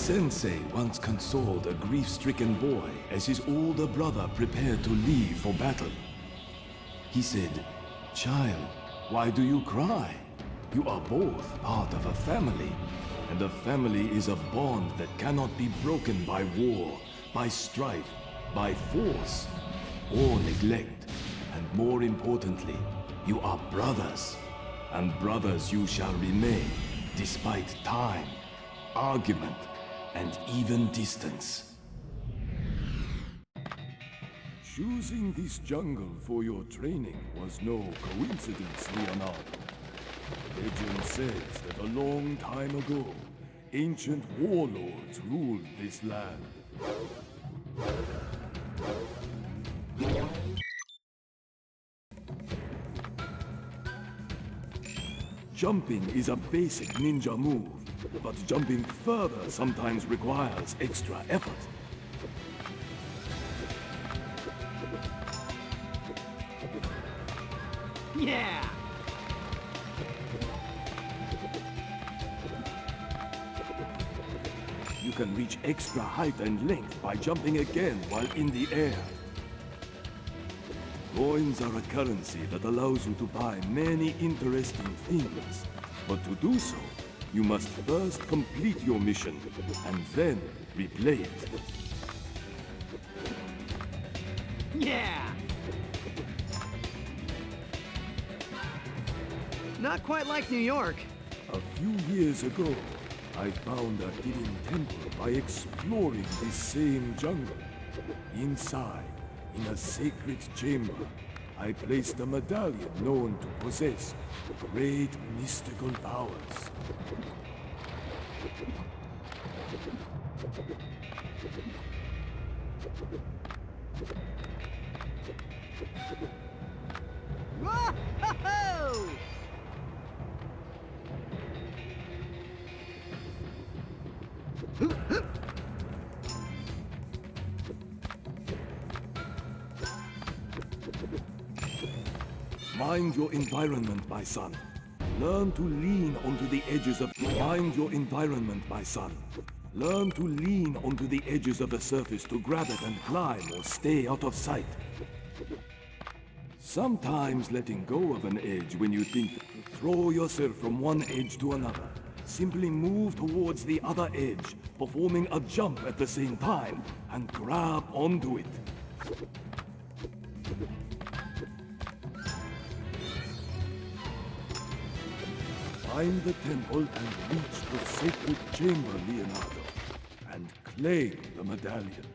sensei once consoled a grief-stricken boy as his older brother prepared to leave for battle. He said, "Child, why do you cry? You are both part of a family, and a family is a bond that cannot be broken by war, by strife, by force, or neglect. And more importantly, you are brothers, and brothers you shall remain, despite time, argument, and even distance." Choosing this jungle for your training was no coincidence, Leonardo. Legend says that a long time ago, ancient warlords ruled this land. Jumping is a basic ninja move, but jumping further sometimes requires extra effort. Yeah! You can reach extra height and length by jumping again while in the air. Coins are a currency that allows you to buy many interesting things. But to do so, you must first complete your mission, and then replay it. Yeah! Not quite like New York. A few years ago, I found a hidden temple by exploring this same jungle. Inside, in a sacred chamber, I placed a medallion known to possess great mystical powers. Whoa! Mind your environment, my son. Learn to lean onto the edges of... Mind your environment, my son. Learn to lean onto the edges of the surface to grab it and climb or stay out of sight. Sometimes letting go of an edge when you think to throw yourself from one edge to another. Simply move towards the other edge, performing a jump at the same time, and grab onto it. Find the temple and reach the sacred chamber, Leonardo, and claim the medallion.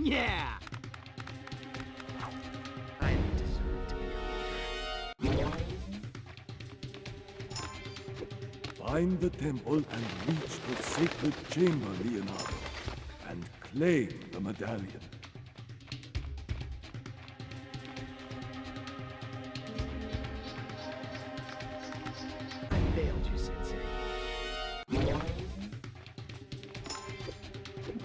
Yeah! I deserve to be a leader. Find the temple and reach the sacred chamber, Leonardo, and claim the medallion. I failed you, Sensei.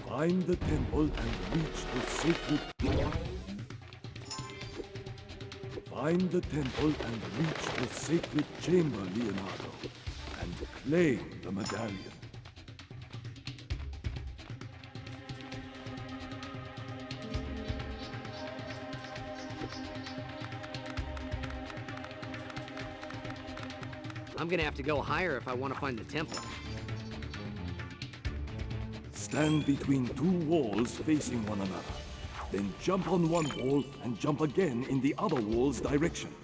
Find the temple and reach the sacred... Find the temple and reach the sacred chamber, Leonardo, and claim the medallion. I'm gonna have to go higher if I want to find the temple. Stand between two walls facing one another. Then jump on one wall and jump again in the other wall's direction.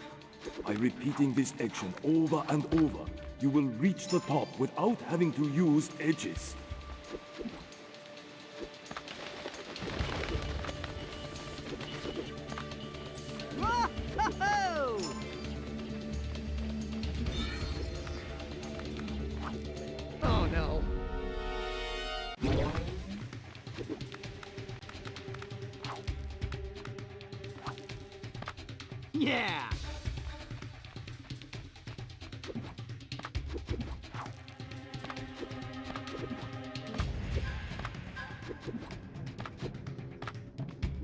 By repeating this action over and over, you will reach the top without having to use edges. Whoa! Oh no. Yeah!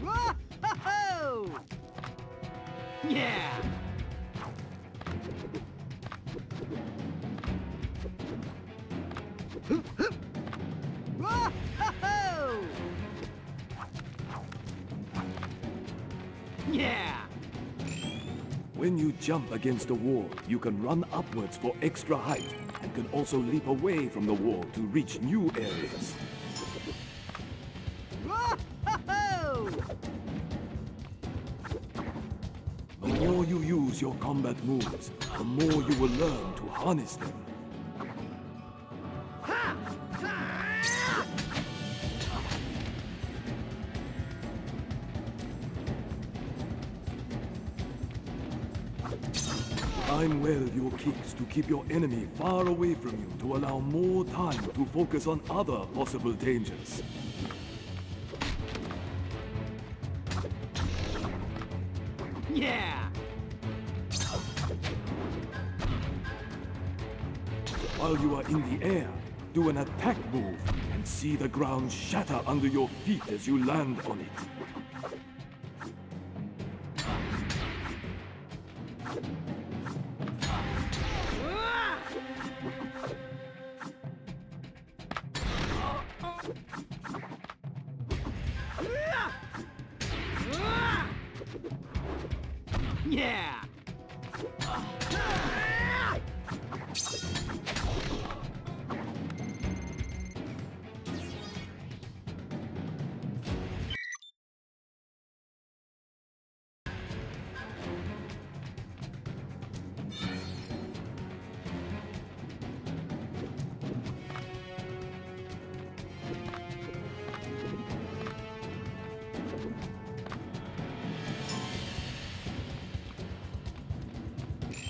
Whoa! Yeah! Whoa! Yeah! When you jump against a wall, you can run upwards for extra height and can also leap away from the wall to reach new areas. Whoa! The more you use your combat moves, the more you will learn to harness them. Ha! Ha! Time well your kicks to keep your enemy far away from you to allow more time to focus on other possible dangers. Yeah! While you are in the air, do an attack move and see the ground shatter under your feet as you land on it. Yeah!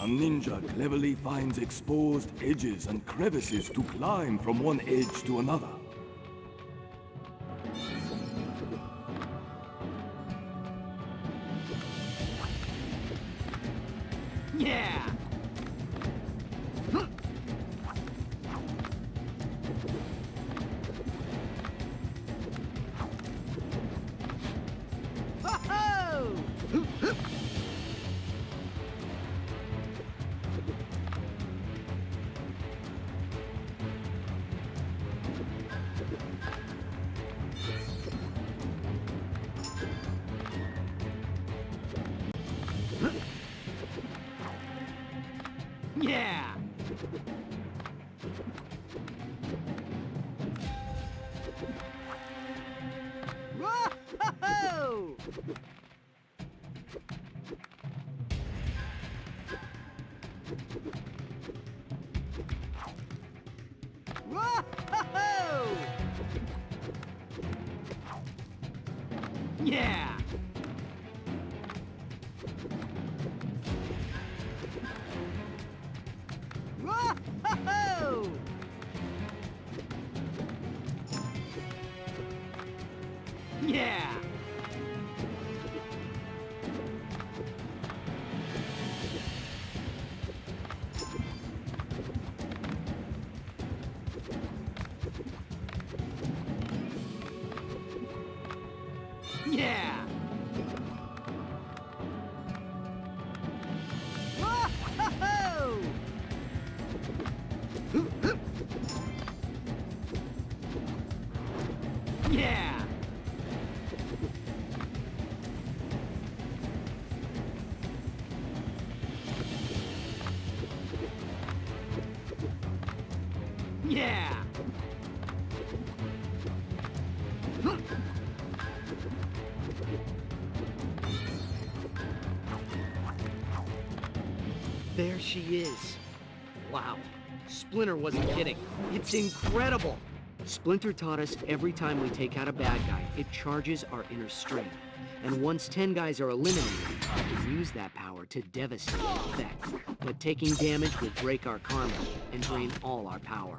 A ninja cleverly finds exposed edges and crevices to climb from one edge to another. Yeah! Ho-ho! Yeah! Whoa! Whoa! Yeah! Whoa! Yeah! Yeah! Whoa! Yeah! Yeah! There she is. Wow. Splinter wasn't kidding. It's incredible. Splinter taught us every time we take out a bad guy, it charges our inner strength. And once 10 guys are eliminated, we can use that power to devastate an effect. But taking damage will break our karma and drain all our power.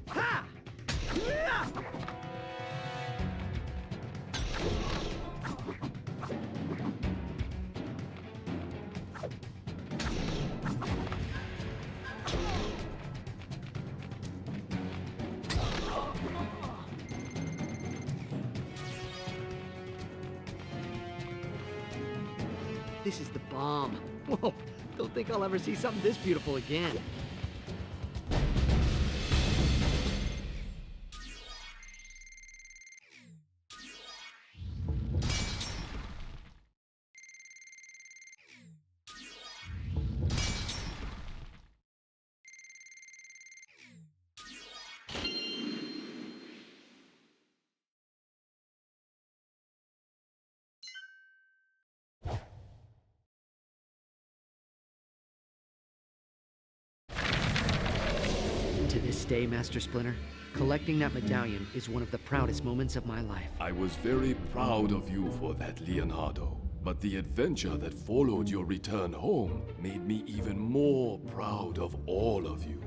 Ha! Yeah! This is the bomb. Whoa, don't think I'll ever see something this beautiful again. day, Master Splinter, collecting that medallion is one of the proudest moments of my life. I was very proud of you for that, Leonardo. But the adventure that followed your return home made me even more proud of all of you.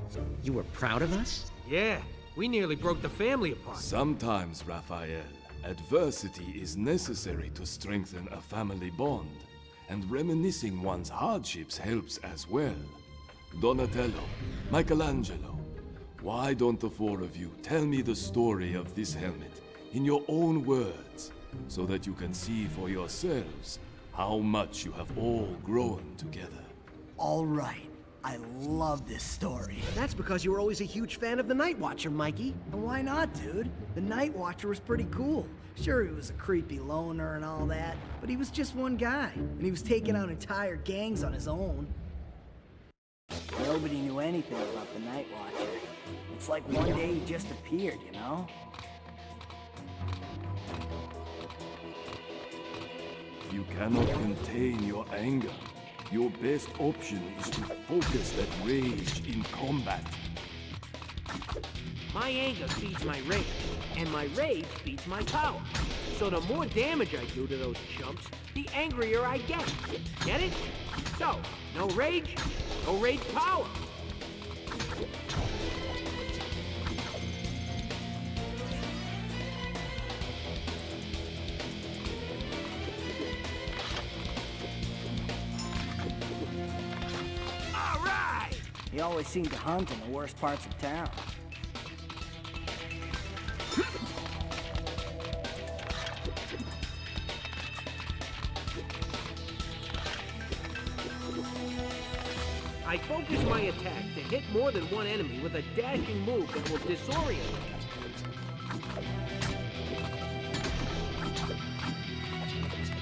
You were proud of us? Yeah, we nearly broke the family apart. Sometimes, Raphael, adversity is necessary to strengthen a family bond, and reminiscing one's hardships helps as well. Donatello, Michelangelo, why don't the four of you tell me the story of this helmet in your own words, so that you can see for yourselves how much you have all grown together? All right. I love this story. That's because you were always a huge fan of the Night Watcher, Mikey. And why not, dude? The Night Watcher was pretty cool. Sure, he was a creepy loner and all that, but he was just one guy, and he was taking out entire gangs on his own. Nobody knew anything about the Night Watcher. It's like one day he just appeared, you know? You cannot contain your anger. Your best option is to focus that rage in combat. My anger feeds my rage, and my rage feeds my power. So the more damage I do to those chumps, the angrier I get. Get it? So, no rage power. All right! He always seemed to hunt in the worst parts of town. I focus my attack to hit more than one enemy with a dashing move that will disorient them.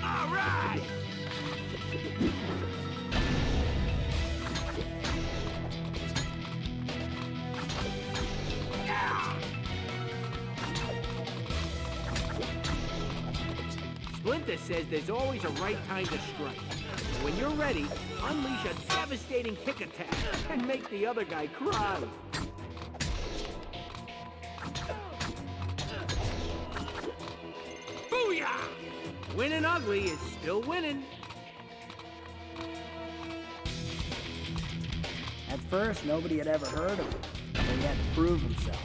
All right! Splinter says there's always a right time to strike. When you're ready, unleash a devastating kick attack and make the other guy cry. Booyah! Winning ugly is still winning. At first, nobody had ever heard of him, but he had to prove himself.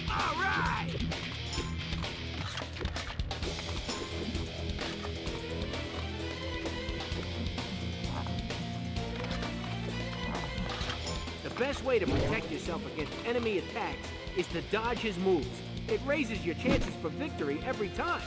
All right! The best way to protect yourself against enemy attacks is to dodge his moves. It raises your chances for victory every time.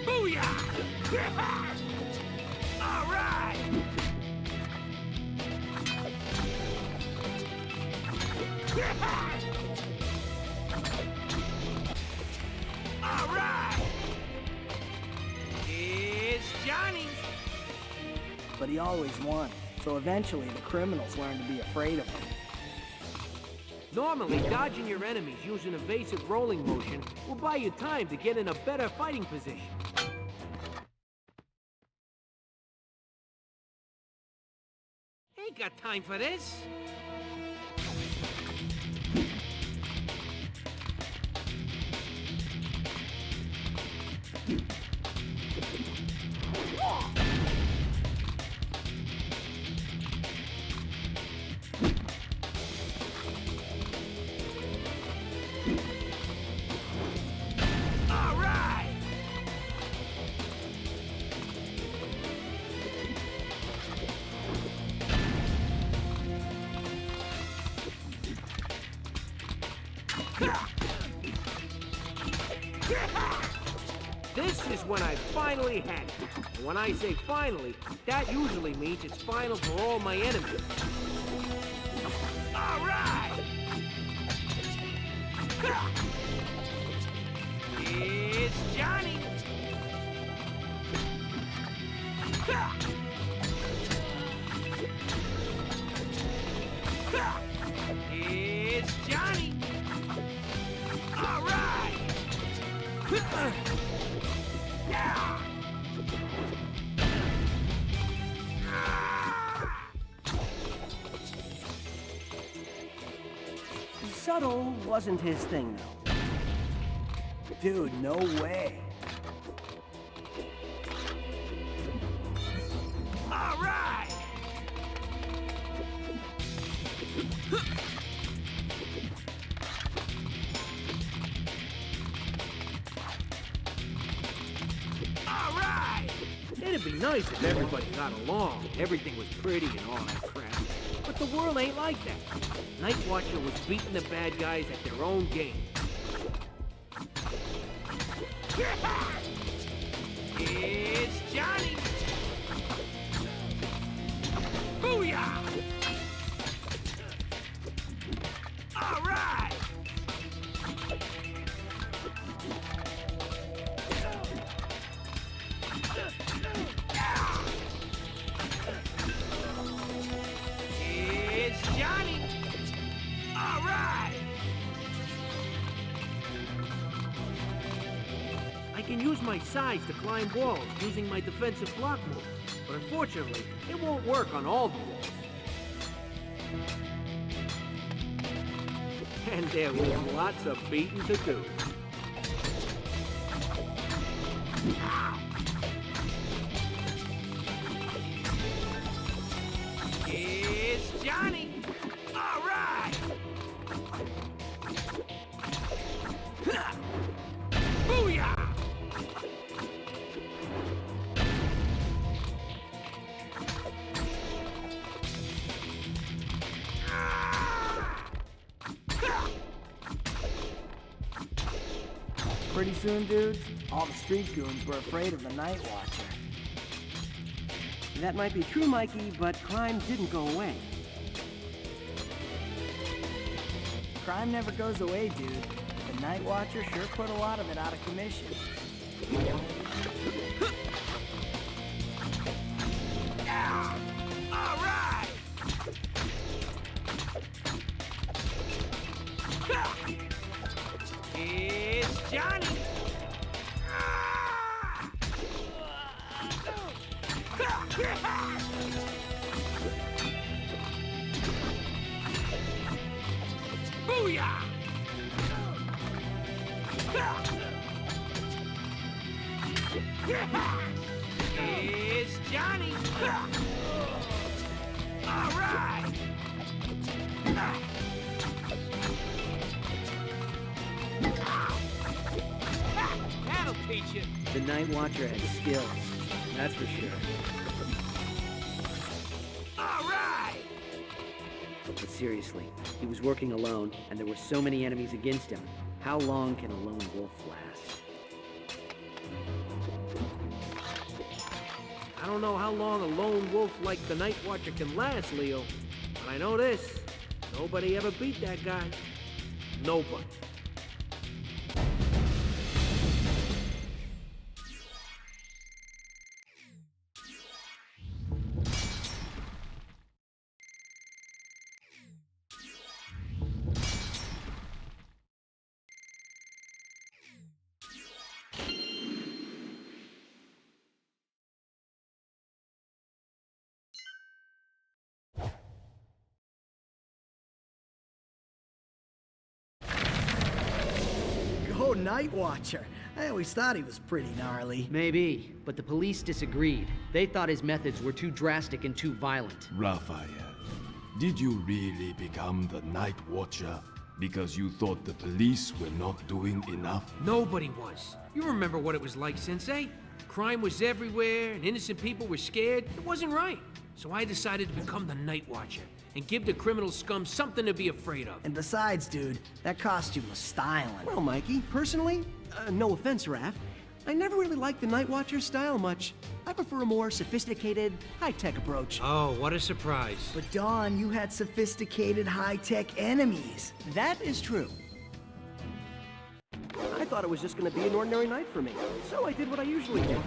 Booyah! All right! All right! It's Johnny! But he always won, so eventually the criminals learned to be afraid of him. Normally, dodging your enemies using evasive rolling motion will buy you time to get in a better fighting position. Ain't got time for this. All right! This is when I finally had it. And when I say finally, that usually means it's final for all my enemies. All right! Subtle wasn't his thing, though. Dude, no way. All right! All right! It'd be nice if everybody got along. Everything was pretty and all that crap. But the world ain't like that. Night Watcher was beating the bad guys at their own game. It's Johnny! Booyah! All right! It's Johnny! All right! I can use my size to climb walls using my defensive block move, but unfortunately, it won't work on all the walls. And there was lots of beating to do. It's Johnny! All right! Booyah! Pretty soon, dudes, all the street goons were afraid of the Night Watcher. That might be true, Mikey, but crime didn't go away. Crime never goes away, dude. The Night Watcher sure put a lot of it out of commission. All right! It's Johnny! Booyah! It's Johnny! All right! That'll teach you. The Night Watcher had skills, that's for sure. All right! But seriously, he was working alone, and there were so many enemies against him. How long can a lone wolf last? I don't know how long a lone wolf like the Night Watcher can last, Leo. But I know this. Nobody ever beat that guy. Nobody. Go Night Watcher! I always thought he was pretty gnarly. Maybe, but the police disagreed. They thought his methods were too drastic and too violent. Raphael, did you really become the Night Watcher because you thought the police were not doing enough? Nobody was. You remember what it was like, Sensei? Crime was everywhere, and innocent people were scared. It wasn't right. So I decided to become the Night Watcher and give the criminal scum something to be afraid of. And besides, dude, that costume was styling. Well, Mikey, personally, no offense, Raph, I never really liked the Night Watcher's style much. I prefer a more sophisticated, high-tech approach. Oh, what a surprise. But Dawn, you had sophisticated, high-tech enemies. That is true. I thought it was just going to be an ordinary night for me, so I did what I usually do.